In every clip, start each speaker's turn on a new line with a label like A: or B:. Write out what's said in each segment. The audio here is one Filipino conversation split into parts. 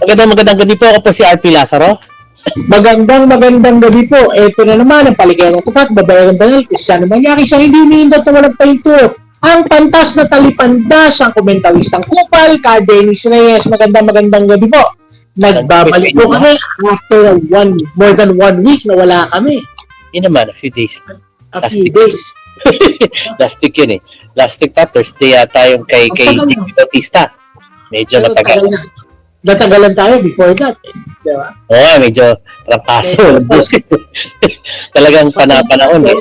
A: Magandang gabi po. Ako po si RP Lazaro.
B: Magandang gabi po. Ito na naman ang paligaya ng tupat, babayang banal, Cristiano Manyaki, siyang hindi nindot na walang palinturo. Ang pantas na talipandas, ang komentawistang kupal, ka Dennis Reyes. Magandang gabi po. Nagbabalik po kami after more than 1 week na wala kami.
A: Yun naman, a few days.
B: A few days.
A: Last week yun eh. Last week na, Thursday yata yung kay Dick Bautista. Medyo matagal.
B: Natagalan tayo before that. Diba?
A: Oo, medyo trapaso. Talagang panahon eh.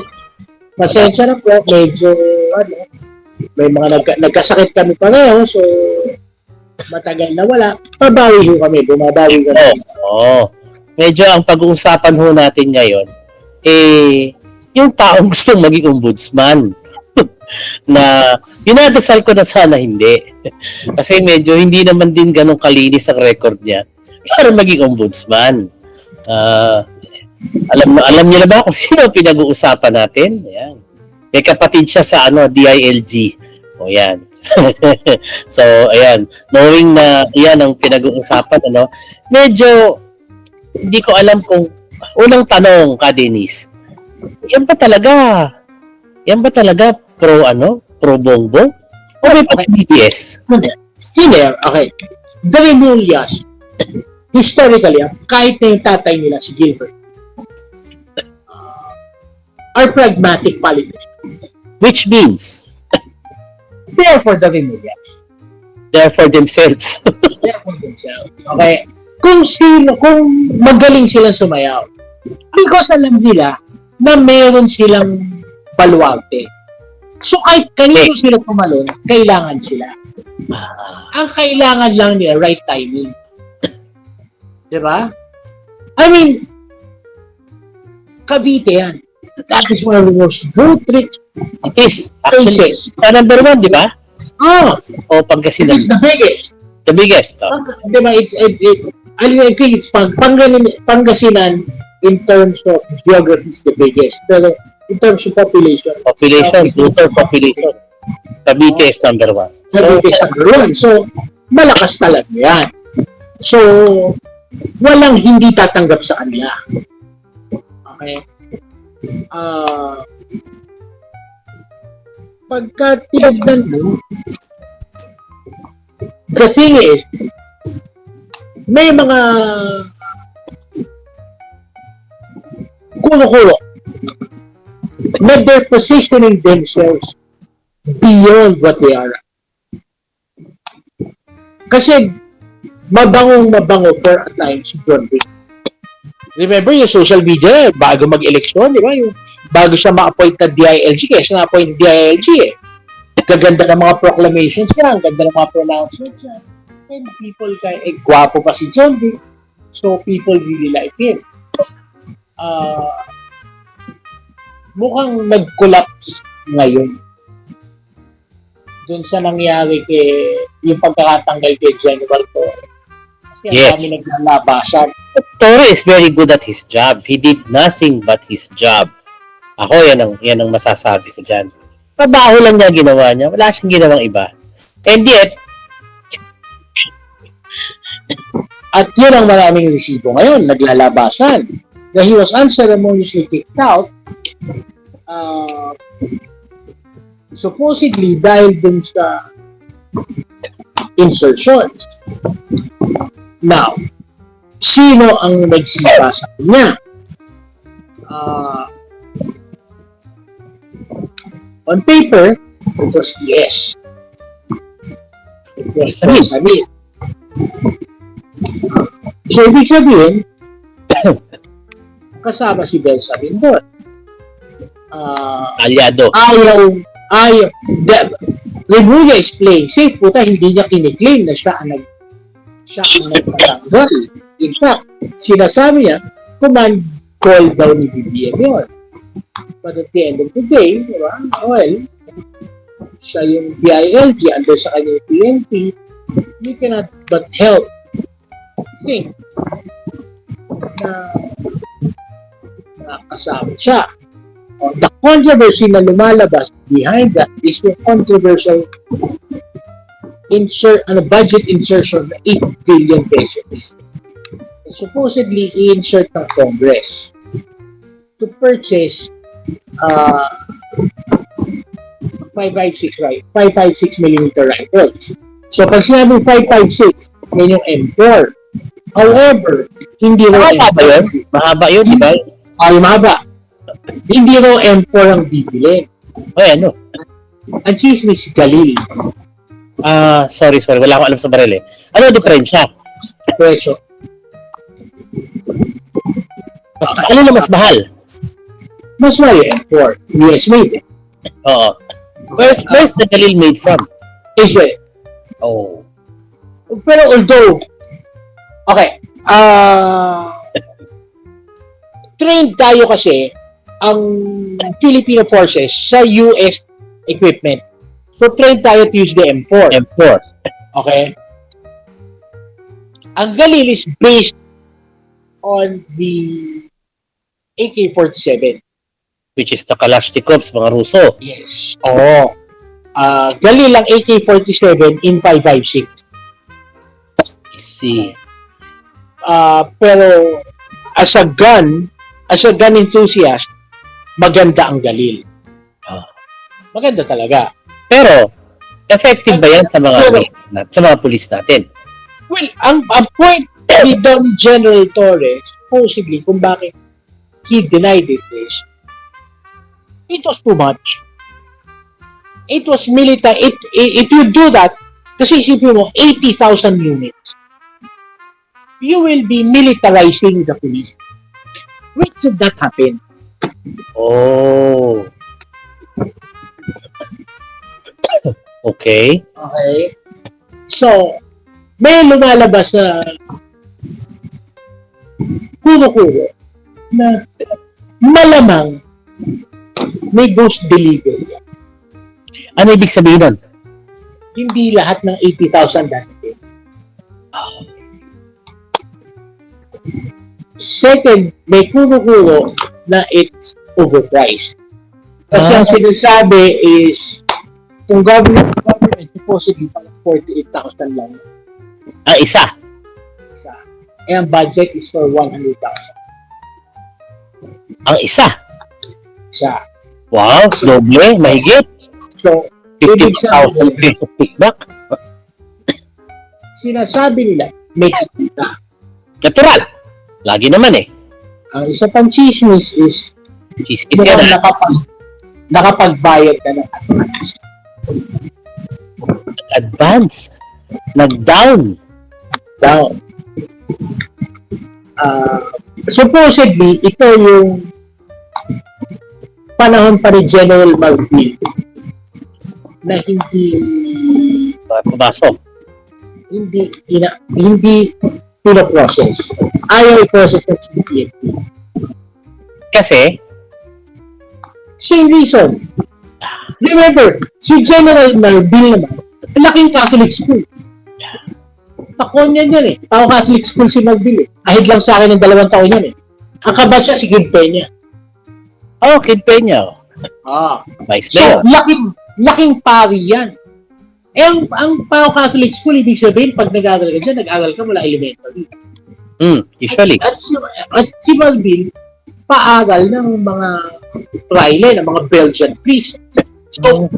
B: Pasensya na po. Medyo, may mga nagkasakit kami pareho. So, matagal na wala. Babawi ho kami. Bumabawi kami.
A: Oo. Medyo ang pag-uusapan ho natin ngayon, yung taong gustong maging ombudsman. Na dinadasal ko na sana hindi. Kasi medyo hindi naman din ganun kalinis ang record niya para maging ombudsman. Alam niyo na ba kung sino pinag-uusapan natin? Ayan. May kapatid siya sa DILG. O yan. So, ayan. Knowing na yan ang pinag-uusapan, medyo hindi ko alam kung unang tanong ka, Denise. Yan ba talaga pro bongbong? O may pag-BTS?
B: Here, okay. The Remullas, historically, kahit na yung tatay nila, si Gilbert, are pragmatic politicians.
A: Which means?
B: They're for the Remullas.
A: They're for themselves.
B: They're for themselves. Okay. Kung magaling silang sumayaw, because alam nila na meron silang baluarte. So kahit kanino sila tumalon, kailangan sila. Ang kailangan lang nila, right timing. Diba? I mean, Cavite yan. That is one of the most vote-rich
A: It is. Actually, number 1, di ba? O Pangasinan.
B: It is the biggest.
A: The biggest.
B: Diba, I think it's Pangasinan in terms of geography is the biggest. Pero in terms of population,
A: voter population. Cavite is number 1.
B: Cavite is number 1. So, malakas talaga yan. So, walang hindi tatanggap sa kanila. Okay? Pagka tinignan mo, the thing is, may mga kulo-kulo na they're positioning themselves beyond what they are. Kasi mabango for a time si John Dick. Remember yung social media, bago mag-eleksyon, di ba? Yung bago siya ma-appoint na DILG, kaya siya na-appoint DILG eh. Gaganda ng mga proclamations niya, ang ganda ng mga pronouncements niya. And people gwapo pa si John Dick. So people really like him. Mukhang nag-collapse ngayon dun sa nangyari yung pagkakatanggal kay General Torre. Kasi ang dami naglalabasan.
A: Torre is very good at his job. He did nothing but his job. Ako, yan ang masasabi ko dyan. Trabaho lang niya ginawa niya. Wala siyang ginawang iba. And yet,
B: at yun ang maraming resibo ngayon, naglalabasan. Na he was unceremoniously kicked out supposedly dahil dun sa insertions. Now, sino ang nagsipa sa kanya? On paper, it was yes. It was Samin. So, ibig sabihin, kasama si Belsamin doon.
A: Aliado.
B: Ayaw. Remulla is playing safe. Puta, hindi niya kiniklaim na siya ang nagtatanggal. In fact, sinasabi niya, command call daw ni BBM yun. But at the end of the day, well, siya yung DILG, under sa kanya yung PNP, you cannot but help think na kasama siya. The controversy na lumalabas behind that is yung controversial budget insertion na 8 billion pesos. Supposedly, i-insert ng Congress to purchase 556 millimeter rifles. So, pag sinabi 556, yan yung M4. However, hindi raw
A: Mahaba ba yun?
B: M4.
A: Mahaba yun, di ba?
B: Ay, mahaba. Hindi raw M4 ang bibili.
A: Ay, ano?
B: Ang chismis si Galil.
A: Sorry. Wala akong alam sa baril eh. Ano ang diferensya?
B: Presyo.
A: Ano na mas mahal?
B: Mas mahal yung M4. US made.
A: Oo. Where's the Galil made from?
B: Israel.
A: Oh.
B: Pero although, okay, trained tayo kasi ang Filipino forces sa US equipment. So, trained tayo to use the M4.
A: M4.
B: Okay? Ang Galil is based on the AK-47.
A: Which is the Kalashnikovs, mga Ruso.
B: Yes. Oo. Galil ang AK-47 in 5.56.
A: I see.
B: Pero as a gun enthusiast, maganda ang Galil. Maganda talaga.
A: Pero, effective ba yan sa mga pulis natin?
B: Well, ang point ni Don General Torres, supposedly, kung bakit he denied it is, it was too much. It was military. If you do that, kasi isipin mo, 80,000 units, you will be militarizing the police. Which should not happen.
A: Oh. Okay.
B: Okay? So, may lumalabas na kuno-kuno na malamang may ghost delivery.
A: Ano ibig sabihin nun?
B: Hindi lahat ng 80,000 dati. Second, may kuno-kuno na it's overpriced. Kasi ang sinasabi is kung government supposedly parang 48,000 lang.
A: Ang isa.
B: Eh, ang budget is for 100,000.
A: Ang isa.
B: Isa.
A: Wow, doble, mahigit.
B: So, ibig
A: 50,000 pesos kickback.
B: sinasabi nila, may kita.
A: Natural. Lagi naman eh.
B: Ang isa pang chismis is
A: Kiskis yan.
B: mukhang nakapagbayad ka ng advance.
A: Advance. Nag-down.
B: Down. Supposedly, ito yung panahon pa ni General Malvin na
A: Pumasok.
B: hindi pinaprocess. Ayaw i-process ng CPFP.
A: Kasi,
B: Same reason. Remember, si General Malvin naman, laking Catholic school. Takon yan eh. Tao Catholic school si Malvin eh. Ahid lang sa akin ng 2 taon yan eh. Ang kabasya si Kim Peña.
A: Kid Peña. Vice
B: So,
A: Mayor.
B: laking pari yan. Eh, ang Pao Catholic School, ibig sabihin, pag nag-aaral ka dyan, nag-aaral ka mula elementary.
A: Usually.
B: At si Malvin, paaral ng mga fraile, ng mga Belgian priests. So,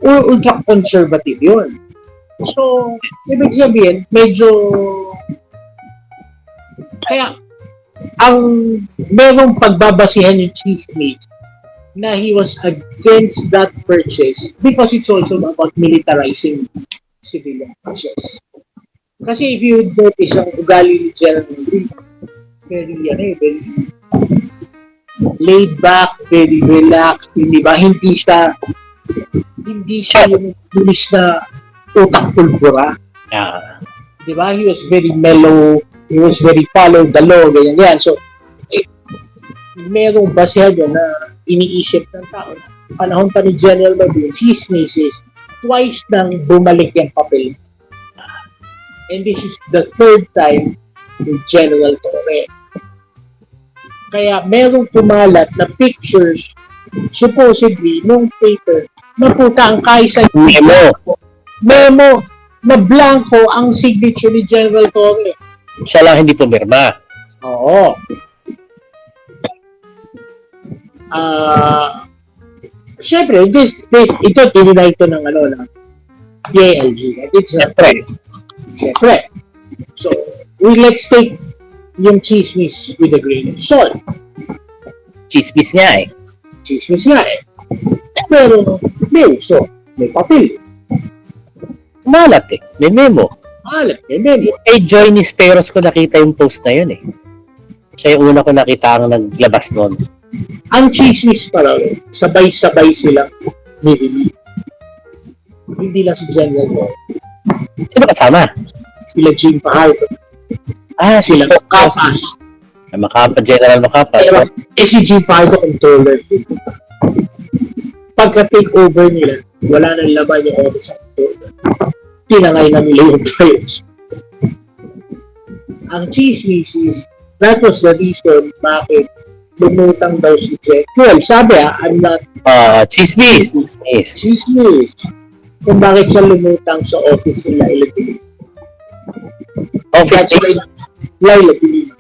B: ultra-conservative yun. So, ibig sabihin, medyo... Kaya, ang merong pagbabasihan yung chismis na he was against that purchase because it's also about militarizing civilian forces. Kasi if you notice ang ugali ni General Malvin, very laid back, very relaxed, di ba? Hindi siya yung pulis na utak pulbura. Di ba? He was very mellow, he was very follow the law, ganyan. So, merong basehan yun na iniisip ng tao. Panahon pa ni General Malvin, chismis is twice nang bumalik yung papel. And this is the third time ni General Torre. Kaya merong kumalat na pictures supposedly nung paper na puta ang kaisa
A: Memo.
B: memo na blanco ang signature ni General Torre.
A: Siya lang hindi pumirma.
B: Oo. Siyempre, ito, tinilay ito ng DILG. It's Siyempre. So, let's take yung chismis with a grain of salt.
A: Chismis nga eh.
B: Chismis nga eh. Pero, may uso. May papel.
A: Malat eh. May memo.
B: May memo.
A: Kay Joy Nisperos ko nakita yung post na yun eh. Siya yung una ko nakita ang naglabas noon.
B: Ang chismis pa raw, sabay-sabay silang nilili. Hindi lang si General Torre.
A: Sino kasama?
B: Sila Jim Pahardo.
A: Si
B: Sila Kapas.
A: General Macapas.
B: Si Jim Pahardo controller. Pagka-take over nila, wala nang laban yung office sa controller. Tinangay na nila yung files. Ang chismis is, that was the reason bakit lumutang daw si Jen. Well, sabi I'm not
A: Chismis.
B: chismis. Kung bakit siya lumutang sa office nila Ilagay.
A: Office
B: That's why Laila Pilima.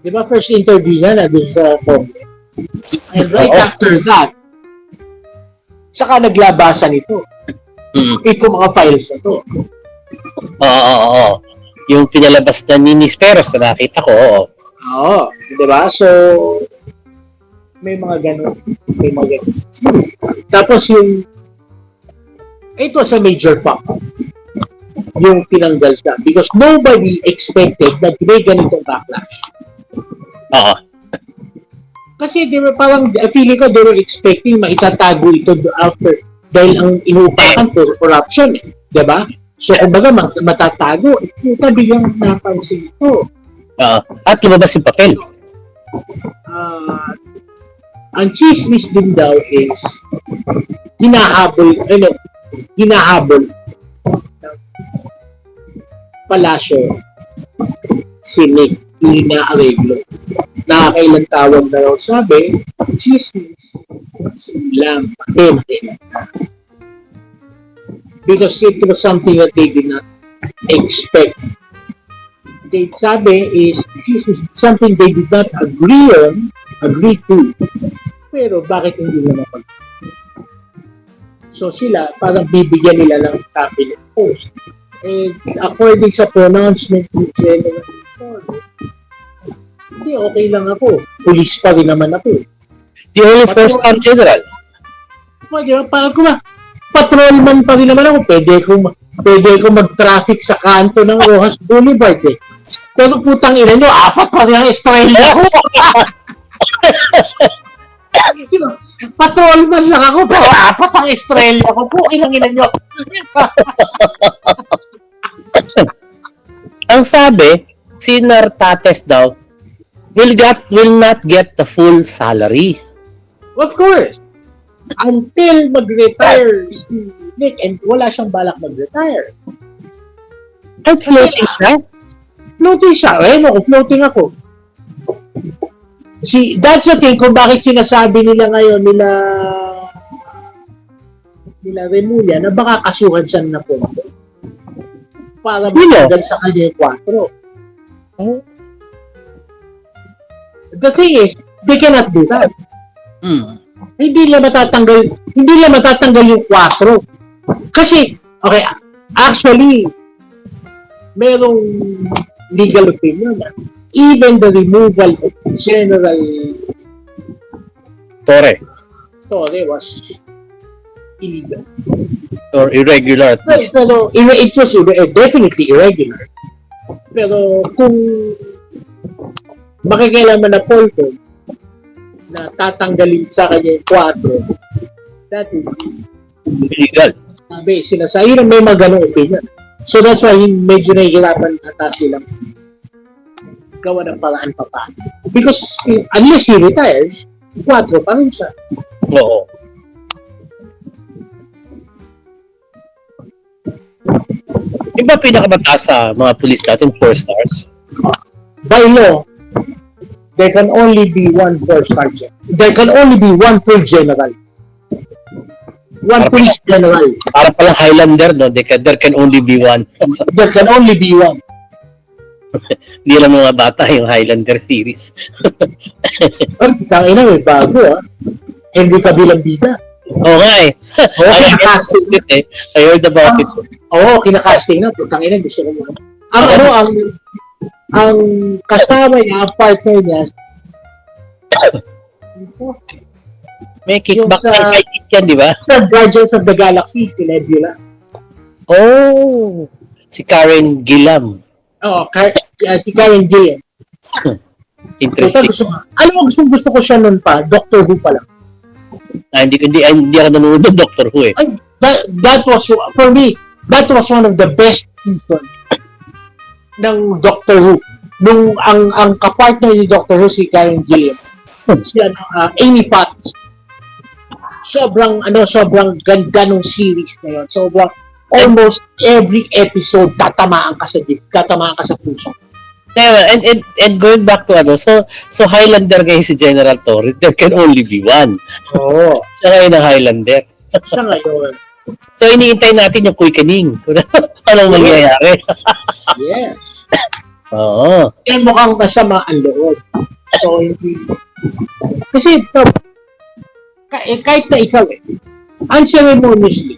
B: Di ba first interview niya na doon sa Congress? And right after that, saka naglabasan ito. Ito mga files na to.
A: Oo. Yung pinalabas na ni Nisperos na nakita ko, oo.
B: Oo. Di ba? So, may mga ganun. Tapos yung it was a major factor yung tinanggal siya because nobody expected na may ganitong backlash.
A: Oo.
B: Kasi di ba parang feeling ko they were expecting maitatago ito after dahil ang inuupakan for corruption eh. Di ba? So kumbaga matatago. Ito biglang napansin ito.
A: At lumabas yung papel.
B: Ang chismis din daw is hinahabol palasyo si Nick Ina-Arreglo. Nakakailang tawag na raw sabi, chismis lang patente. Because it was something that they did not expect. They sabi is chismis something they did not agree to. Pero bakit hindi na mapag? So sila, parang bibigyan nila ng cabinet post. And according sa pronouncement ni General Torre, hindi, okay lang ako. Police pa rin naman ako.
A: The only four-star general.
B: Parang patrolman pa rin naman ako. Pwede ko mag-traffic sa kanto ng Rojas Boulevard eh. Pero putang ina nyo, 4 pa rin ang estrella ko. Patrolman lang ako, pero 4 ang estrella ko po. Ilang ina nyo.
A: Ang sabi, si Nartates daw, will not get the full salary.
B: Of course. Until mag-retire si Nick, and wala siyang balak mag-retire.
A: At floating siya?
B: Floating siya. Floating ako. That's the thing kung bakit sinasabi nila ngayon, nila Remulla, na baka kasuhan siya na punto. Para matagal sa kanya 4. The thing is, they cannot do that. Hindi nila matatanggal yung 4. Kasi, okay, actually, merong legal opinion na even the removal of General
A: Torre
B: was illegal.
A: Or irregular at least.
B: Pero it was definitely irregular. Pero kung makikialaman na Polco na tatanggalin sa kanya yung 4, that is
A: illegal.
B: Sinasabi na may mga ganong opinion. So that's why medyo nahihirapan ata silang gawa ng paraan pa pa. Because unless he retires, 4 pa rin siya.
A: Oo. Iba pinakamataas sa mga pulis natin, 4 stars?
B: By law, there can only be 1 4-star general. There can only be 1 full general. One
A: Para-
B: police general.
A: Para palang Highlander, no? There can only be one.
B: There can only be one.
A: Hindi lang mga bata yung Highlander series.
B: Ay, tangina, may bago ah. Henry Kabilang Bida.
A: Oo nga eh.
B: Oo,
A: I heard
B: kinakasting.
A: about it eh. I heard about it.
B: Oo, kinakasting na. Tangina, gusto ko mo. Ang kasama niya, ang partner niya,
A: May kickback
B: Yung sa-
A: na sidekick yan, di ba?
B: sa Guardians of the Galaxy, si Nebula.
A: Oh! Si Karen Gillan.
B: Oo, si Karen Gillan.
A: Interesting.
B: Alam mo, gusto ko siya nun pa, Doctor Who pa lang.
A: Hindi ako nanonood ng Doctor Who eh.
B: Ay, that was, for me, that was one of the best seasons ng Doctor Who. Nung ang kapartner ni Doctor Who, si Karen Gillan. Si Amy Potts. Sobrang ganda nung series na yun. Sobrang, almost every episode, tatamaan ka sa puso.
A: Yeah, and going back to so Highlander ngayon si General Torres, there can only be one.
B: Oo.
A: Siya ngayon ang Highlander.
B: Siya ngayon.
A: So iniintay natin yung quickening. Anong mangyayari?
B: Yes.
A: Oo.
B: Yan mukhang masama ang loob. So, hindi. Kasi, kahit na ikaw unceremoniously,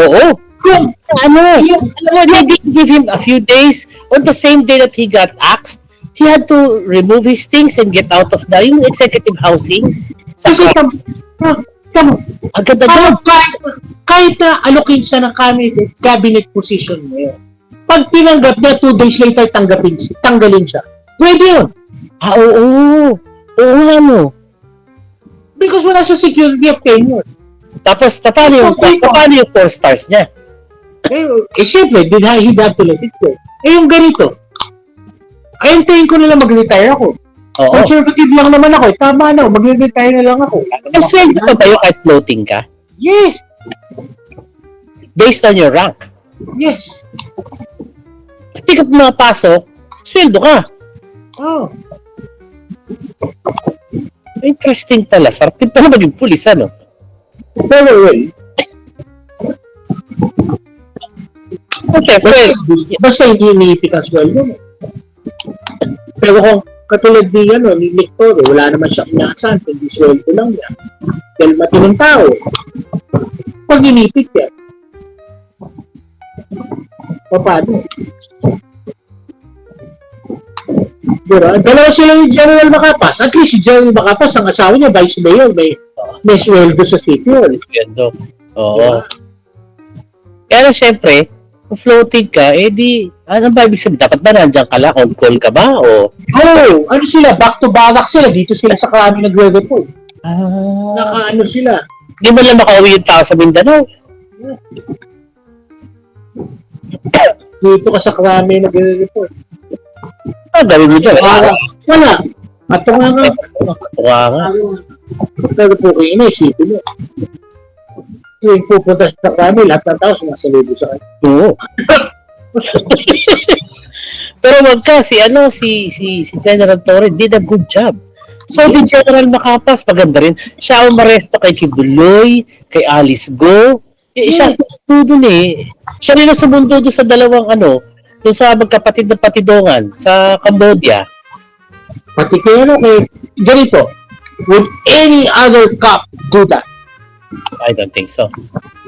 A: Oo.
B: kung
A: They didn't give him a few days. On the same day that he got axed, he had to remove his things and get out of the yung executive housing.
B: kasi tama,
A: Agad-agad.
B: kahit na alokin siya ng cabinet position mo yun, pag tinanggap niya 2 days later tanggalin siya, pwede yun.
A: Oo. Oo nga no.
B: Because wala siya security of tenure.
A: Tapos, paano yung 4 stars niya?
B: Siyempre, he'd have to let it go. Yung ganito, ayuntayin ko na lang mag-retire ako.
A: Oo.
B: Conservative lang naman ako. Tama na, mag-retire na lang ako.
A: Mas sweldo pa ba yung kahit floating ka?
B: Yes.
A: Based on your rank.
B: Yes.
A: Pati ka pumapasok, sweldo ka.
B: Oh.
A: Interesting pala. Sarap din pala maging pulis, ano?
B: Pero well,
A: Kasi,
B: basta hindi iniipit ang sweldo mo. Pero kung katulad ni Nick Torre, wala naman siya inaasahan, kundi sweldo lang niya. Dahil matinong tao. Pag inipit yan, paano? Diba? Dalawa sila ni General Macapas. At least si General Macapas, ang asawa niya, Vice Mayor, may sweldo sa city hall.
A: sweldo. Oo.
B: Diba?
A: Kaya syempre, kung floating ka, ano ba ibig sabihin? Dapat ba nandiyan ka lang? On call ka ba? O?
B: Ano sila? Back to barak sila. Dito sila sa Krami nagre-report. Naka sila.
A: Hindi mo lang makauwi yung tao sa Mindanao.
B: Dito ka sa Krami nagre-report.
A: Gawin mo dyan.
B: Wala. At nga nga.
A: Nga.
B: Pero po kayo isipin mo. Tuwing pupunta sa Krami, lahat ng tao sumasalubo sa kanya.
A: Oo. Pero wag ka, si General Torre did a good job. So, di General Macapas, maganda rin. Siya ang maresto kay Kibuloy, kay Alice Go. Siya sumundo dun eh. Siya rin ang sumundo dun sa dalawang dun sa magkapatid na patidongan sa Cambodia.
B: Pati kay ganito, would any other cop do that?
A: I don't think so.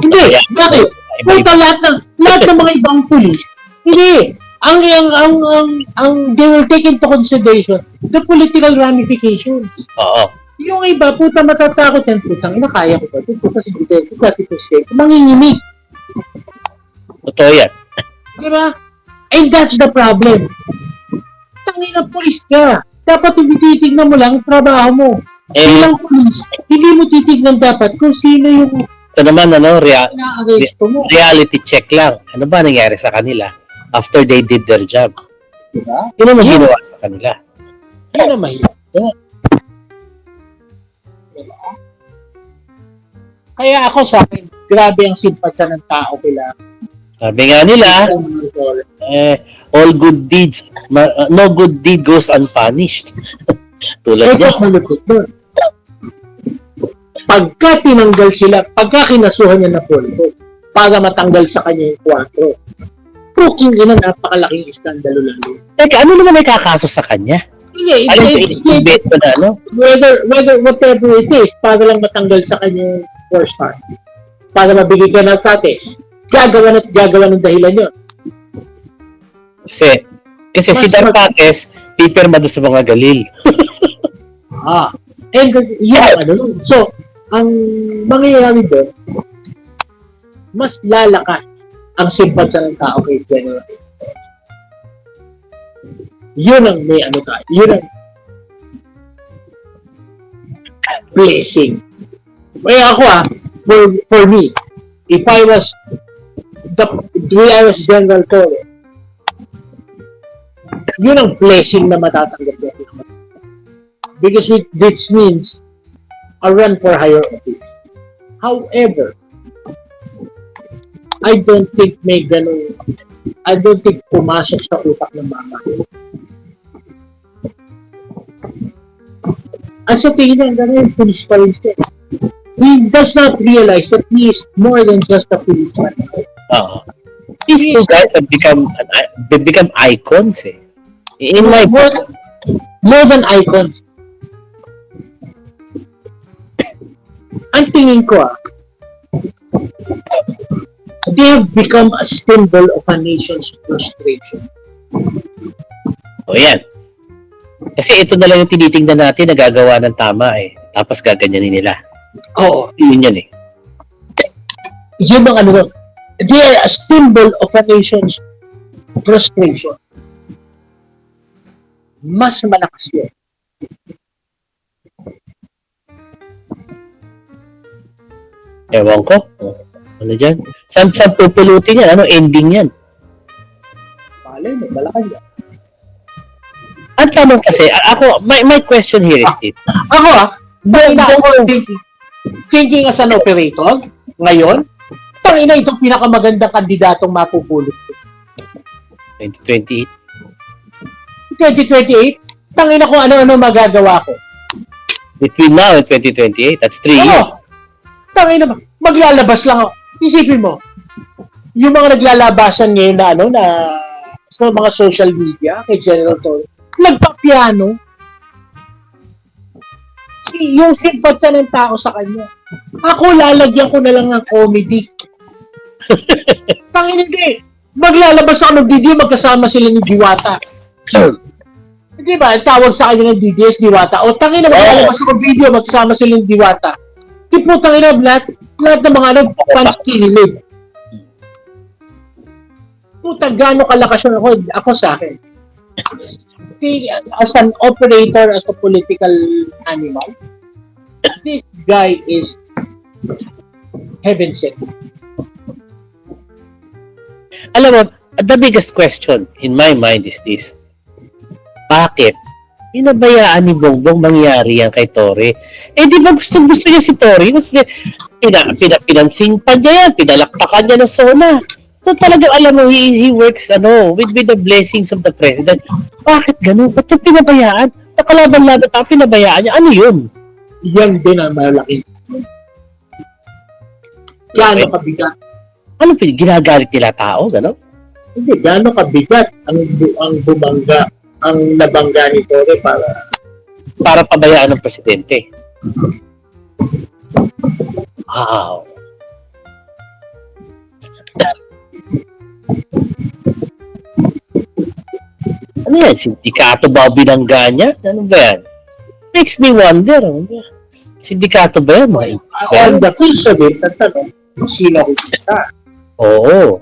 B: Hindi. Bakit? Punta lahat ng mga ibang pulis. Hindi. They will take into consideration the political ramifications.
A: Oo.
B: Yung iba, matatakot yan. Putang ina, kaya ko ba? Puta si Duterte, dati Presidente, mangingimik.
A: Totoo yan.
B: Diba? And that's the problem. Tangina, pulis ka. Dapat titignan mo lang ang trabaho mo. Bilang pulis, hindi mo titignan dapat kung sino yung
A: Ito naman,
B: ina-arresto mo.
A: reality check lang. Ano ba nangyari sa kanila after they did their job?
B: Diba?
A: Yun naman ginawa sa kanila.
B: Yun na mahirap. Diba? Kaya ako sa akin, grabe ang simpatya ng tao kila.
A: Sabi nga nila, all good deeds, no good deed goes unpunished. Tulad niya.
B: Malukot doon. pagka tinanggal sila, pagka kinasuhan niya na polvo, para matanggal sa kanya yung 4. Cooking ina, napakalaking iskandalo lalo.
A: Teka, ano naman may kakaso sa kanya?
B: Hindi,
A: Ano yung bet ko na, ano?
B: whatever it is, para lang matanggal sa kanya yung 4-star. Para mabigay ka ng status. Gagawa ng dahilan yun.
A: Kasi si Darpates, pipirma doon sa mga galil.
B: And yun, so, ang mangyayari doon, mas lalakas ang simpatsa ng tao kay General. Yun ang may tayo. Yun ang blessing. Kaya ako for me, if I was General Torre, yun ang blessing na matatanggap niya. Because this means a run for higher office. However, I don't think pumasok sa utak ng mama. At sa tingin niya, gano'n yung police pa rin siya. He does not realize that he is more than just a policeman.
A: These two guys have become icons eh. In my
B: more than icons. Ang tingin ko they have become a symbol of a nation's frustration.
A: Yan. Kasi ito na lang yung tinitingnan natin na gagawa ng tama eh. Tapos gaganyanin nila.
B: Oo.
A: Yun yan eh.
B: Yun ang they are a symbol of a nation's frustration. Mas malakas yun.
A: Ewan ko. Ano dyan? Saan pupulutin yan? Ano ending yan?
B: Malay mo, malakas yan.
A: Ang tanong kasi, ako, my question here is this.
B: Ako thinking as an operator, ngayon, tangina itong pinakamagandang kandidatong mapupulot.
A: 2028?
B: 2028, tangina kung ano-ano magagawa ko.
A: Between now and 2028, that's 3 years.
B: Tangina, maglalabas lang ako. Isipin mo, yung mga naglalabasan ngayon na sa mga social media kay General Torre, nagpa-piano. Yung simpatsa ng tao sa kanya. Ako, lalagyan ko na lang ng comedy. Tangina, hindi. Maglalabas ako ng video, magkasama sila ni Diwata. Di ba? Tawag sa kanya ng DDS, Diwata. O, tangina, maglalabas ako ng video, magkasama sila ni Diwata. Tipo, tangina, lahat ng mga fans kinilig. Puta, gano'ng kalakas yun ako sa akin. See, as an operator, as a political animal, this guy is heaven sent.
A: Alam mo, the biggest question in my mind is this. Bakit? Pinabayaan ni Bongbong mangyari yan kay Torre. Eh, di ba gusto niya si Torre? Pinansing pa niya yan, pinalakpakan niya ng SONA. So talagang alam mo, he works with the blessings of the president. Bakit ganun? Ba't siya pinabayaan? Nakalaban-laban pa, pinabayaan niya. Ano yun?
B: Yan din ang malaki. Gano'ng kabigat?
A: Ano, ginagalit nila tao? Gano'n?
B: Hindi, gano'ng kabigat ang bumangga, ang nabangga ni Torre
A: para pabayaan ng presidente. Wow. Ano yan? Sindikato ba binangga niya? Ano ba yan? Makes me wonder. Sindikato ba yan?
B: On the face of it, ang tanong, sino kita?
A: Oo.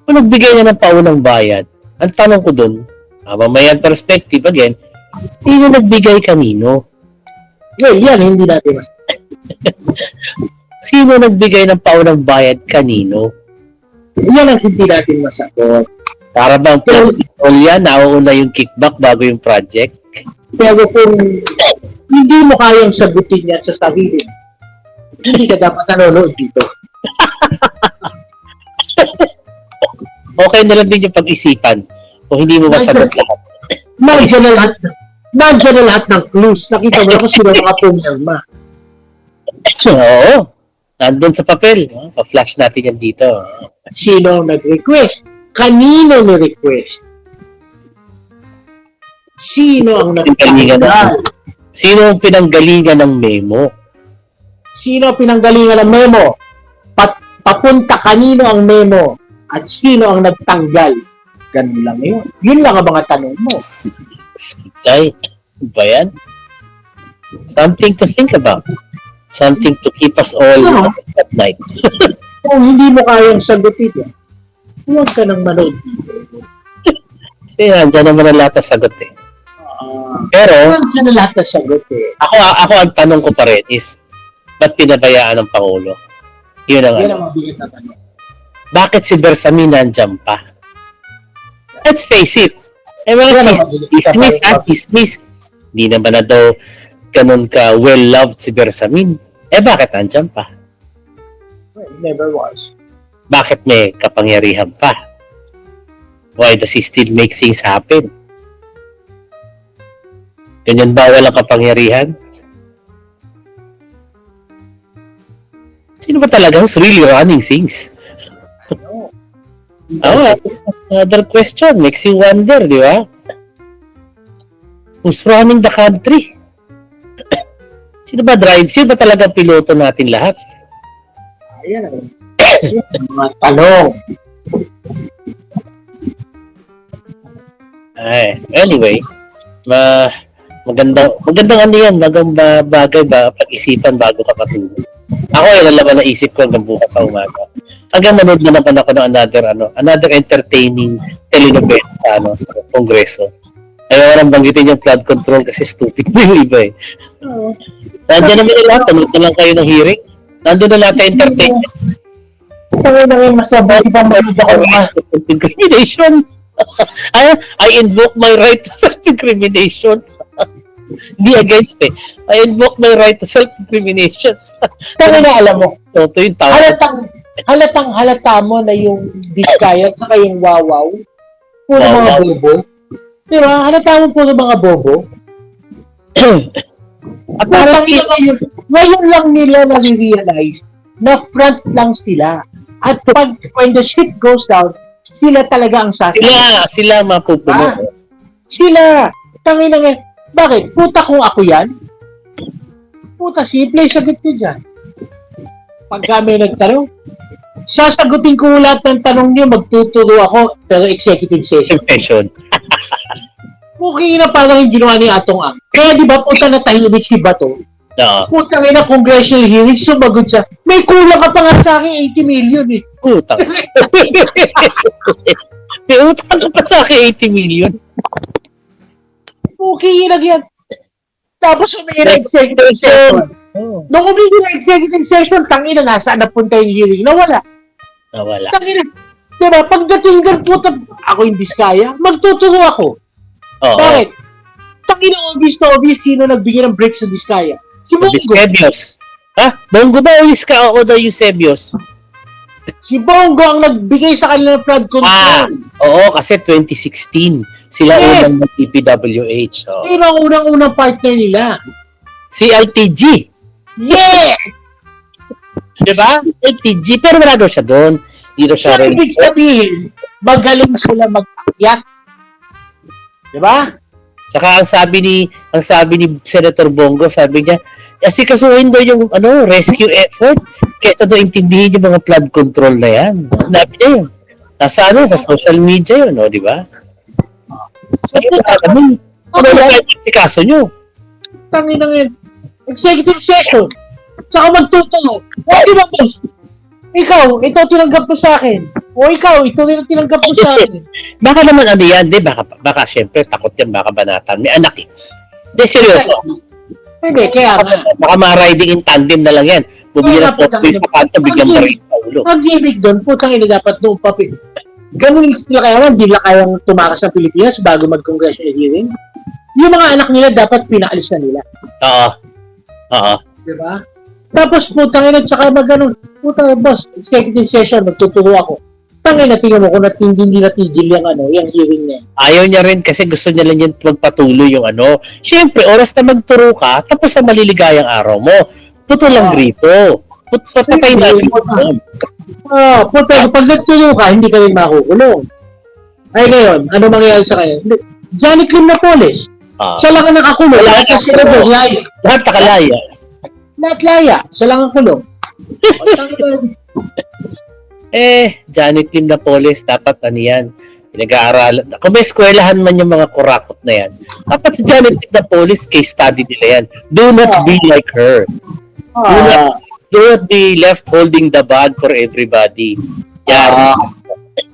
A: Kung nagbigay niya ng paunang bayad, ang tanong ko dun, mamayan perspective again, sino nagbigay kanino?
B: Well, yan, hindi natin mas.
A: Sino nagbigay ng paunang bayad kanino?
B: Yan ang hindi natin masagot.
A: Para bang yan, nauuna yung kickback bago yung project?
B: Pero kung hindi mo kayang sagutin yan sa sarili, hindi ka dapat nanonood dito.
A: Okay na lang din yung pag-isipan kung hindi mo masagot lahat.
B: Nandiyan na lahat ng clues. Nakita mo na kung sino mga pumirma.
A: Oo. Nandun sa papel. Pa-flash natin yan dito.
B: Sino ang nag-request? Kanino ni-request? Sino ang nagtanggal?
A: Sino ang pinanggalingan ng memo?
B: Sino ang pinanggalingan ng memo? Papunta kanino ang memo? At sino ang nagtanggal? Ganun lang yun. Yun lang ang mga tanong mo.
A: Ay, ba yan? Something to think about. Something to keep us all up at night.
B: Kung hindi mo kayang sagutin yan, huwag ka nang manood dito.
A: Kasi nandyan naman ang lahat ng sagot eh. Pero,
B: Huwag ka na lahat na sagot eh.
A: ako ang tanong ko pa rin is, ba't pinabayaan ng Pangulo? Yun ang
B: Yan
A: ano.
B: ang mabigat na tanong.
A: Bakit si Bersamin nandyan pa? Let's face it. Eh mga
B: Yan ang
A: chismis. Hindi naman na daw ganun ka well-loved si Bersamin. Eh bakit nandyan pa?
B: Well, it never was.
A: Bakit may kapangyarihan pa? Why does he still make things happen? Ganyan ba walang kapangyarihan? Sino ba talaga who's really running things? Another question makes you wonder, di ba? Who's running the country? Sino ba talaga piloto natin lahat?
B: Ayan ang mga tanong.
A: Anyway, magandang ano yan, magandang bagay ba pag-isipan bago ka patulog. Ako ay lalaman na isip ko hanggang bukas sa umaga. Hanggang manood na naman ako ng another entertaining telenovela sa Kongreso. Ayaw nang banggitin yung flood control kasi stupid na yung iba eh. Nandiyan naman yung lahat, nanood na lang kayo ng hearing. Nandun na lahat ng entertainment.
B: Kaya na yung masabuti pang maliit ako naman.
A: Self-incrimination. I invoke my right to self-incrimination. Hindi against eh. I invoke my right to self-incrimination.
B: Kaya na alam mo,
A: So, ito yung tawag.
B: halata mo na yung Diskaya at saka yung Wawaw. Puro mga bobo. Diba? Halata mo puro mga bobo.
A: At
B: Parang ngayon lang nila nare-realize na front lang sila. At when the shit goes down, sila talaga ang sasagot.
A: sila mapupuno.
B: Sila. Tangin na nga. Bakit? Puta kung ako yan? Puta, simple sagot ko dyan. Pagka may nagtanong, sasagutin ko lahat ng tanong niyo, magtuturo ako, pero executive session.
A: Session.
B: Okay na parang yung ginawa ni Atong Ang. Kaya di ba puta na tahimik si Bato?
A: Oo.
B: Puta na congressional hearing, sumagot siya. May kulang ka pa nga sa akin, 80 million eh.
A: Utang. May utang ka pa sa akin 80 million.
B: Okay, yun yan. Tapos humingi na executive session.
A: Oh.
B: Nung humingi na executive session, tangina, nasaan napunta yung hearing? Nawala.
A: Nawala.
B: Tangina. Diba, pagdating doon, puta, ako yung Diskaya, magtuturo ako.
A: Oo.
B: Bakit? Tangina, obvious, sino nagbigay ng break sa Diskaya? Si Bongo.
A: Eusebius. Ha? Bongo ba o Iska o the Eusebius?
B: Si Bongo ang nagbigay sa kanila ng flood control.
A: Oo, kasi 2016. Sila
B: Yes.
A: unang PPWH. Oo.
B: Sino ang unang-unang partner nila?
A: Si LTG.
B: Yeah! Diba?
A: LTG, pero wala daw siya doon. Hindi daw siya
B: Siya ibig sabihin, magaling sila mag-akyat. Diba?
A: Saka ang sabi ni Senator Bongo, sabi niya, kasi kasuhin daw yung rescue effort kaysa daw intindihin yung mga flood control na yan. Sinabi niya yun. Sa social media yun, di ba?
B: So,
A: Ano yung si kaso nyo?
B: tangin na ngayon. Executive session. Saka magtutulog. O, di ba, boss? Ikaw, ito tinanggap mo sa akin. O ikaw, ito rin ang tinanggap mo sa akin.
A: Baka naman yan, di? Baka syempre, takot yan, baka banatan. May anak eh. Hindi, seryoso.
B: Hindi, kaya nga.
A: Baka ma-riding in tandem na lang yan. Bumili na software sa kanto, biglang marin sa ulo.
B: Ang ibig doon, putang ina dapat noong papel. Ganun sila kaya hindi nila kayang tumakas sa Pilipinas bago mag-congressional hearing. Yung mga anak nila dapat pinaalis na nila.
A: Oo.
B: Diba? Tapos putang ina, tsaka mag-ganun. Putang ina, boss, executive session, magtuturo ako. Tangin na tingnan mo kung hindi natigil yung hearing niya.
A: Ayaw niya rin kasi gusto niya lang yan magpatuloy yung ano. Siyempre, oras na magturo ka, tapos ang maliligayang araw mo. Putol lang grito. Patay na grito.
B: Puta, pag nagtuyo ka, hindi ka rin makukulong. Ay ngayon, ano mangyayari sa kanya? Johnny Clim Napoles. Siya lang ang nakakulong. Lahat ng senador, laya.
A: Lahat nakalaya.
B: Lahat laya. Siya lang ang kulong.
A: Janet Lim Napoles, dapat ano yan, pinag-aaralan. Kung may eskwelahan man yung mga kurakot na yan, dapat sa Janet Lim Napoles, case study nila yan. Do not be like her. Do not be left holding the bag for everybody. Yan.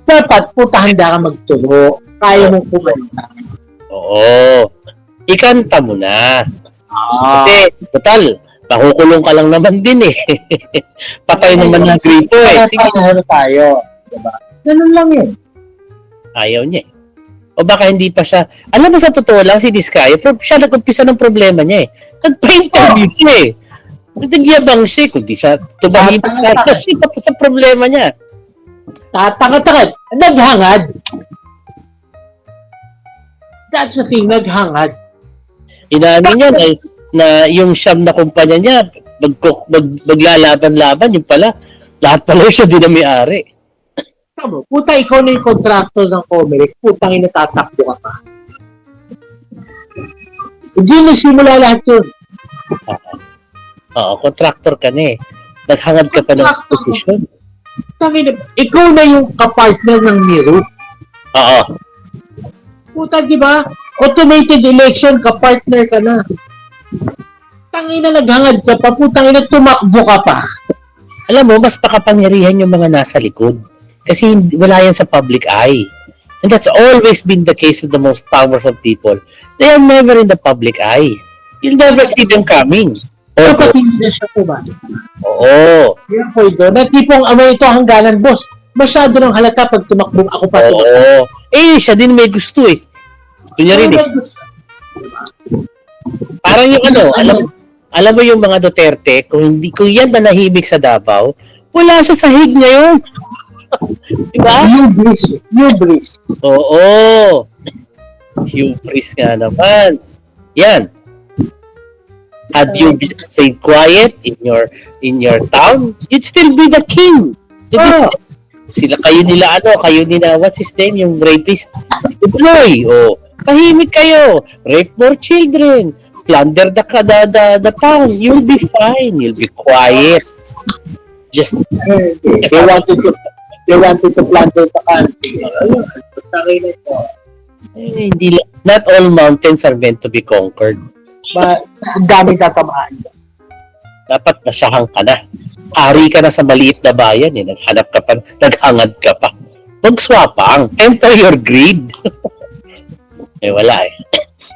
B: Dapat puta handa ka magturo. Kaya mong kumanta.
A: Oo. Ikanta mo na. Kasi, total, nakukulong ka lang naman din eh. Patay naman ng grito eh. Sige.
B: Sige. Tayo. Diba? Ganun lang yun.
A: Ayaw niya eh. O baka hindi pa siya, alam mo sa totoo lang si Diskaya, siya nag-umpisa ng problema niya eh. Nagpa-interview siya eh. Nagyabang siya eh. Kundi siya tumahimik siya. Kasi tapos sa problema niya.
B: Tatangad-tangad. Naghangad. That's the thing, naghangad.
A: Inamin niya na yung siyam na kumpanya niya, maglalaban-laban, yung pala, lahat pala siya din na may-ari.
B: Tama, puta, ikaw na yung contractor ng Comelec, putang inatatakbo ka pa. Hindi nagsimula lahat yun.
A: Oo, contractor ka na eh. Naghangad ka pa ng posisyon.
B: Tangina, ikaw na yung kapartner ng Miro.
A: Oo.
B: Puta, di ba? Automated election, kapartner ka na. Tangina, naghangad ka pa, putang ina, tumakbo ka pa.
A: Alam mo, mas pakapangyarihan yung mga nasa likod. Kasi wala yan sa public eye. And that's always been the case with the most powerful people. They are never in the public eye. You'll never see them coming.
B: Dapat hindi na siya po ba?
A: Oo.
B: Yan po ito. Na tipong amay ito hangganan, boss. Masyado nang halata pag tumakbo ako pa.
A: Oo. Siya din may gusto eh. Gusto niya rin eh. Parang yung alam mo yung mga Duterte, kung yan manahimik sa Davao, wala siya sa hig ngayon. Diba?
B: Hubris.
A: Oo. Hubris nga naman. Yan. Had you stayed quiet in your town, you'd still be the king. Sila kayo nila, what's his name, yung rapist, si Bloy. Tahimik kayo, rape more children, plunder the town, you'll be fine, you'll be quiet. Just they wanted to plunder the country. Not all mountains are meant to be conquered.
B: Ang daming tatamaan.
A: Dapat masyahang ka na. Ari ka na sa maliit na bayan eh. Naghangad ka pa. Magswapang. Enter your greed. Wala eh.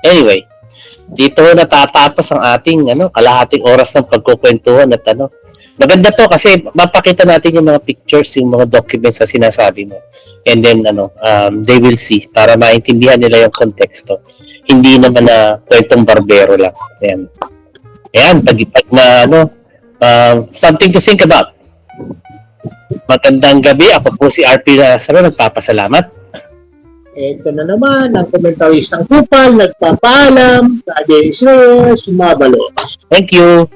A: Anyway, dito natatapos ang ating kalahating oras ng pagkukwentuhan at maganda to kasi mapakita natin yung mga pictures, yung mga documents na sinasabi mo. And then they will see para maintindihan nila yung konteksto. Hindi naman na kwentong barbero lang. Ayan, pag na something to think about. Magandang gabi. Ako po si RP Lazaro, nagpapasalamat.
B: Ito na naman, ang komentarist ng Kupal, nagpapaalam, sa Adelis Reyes, Sumabalo.
A: Thank you.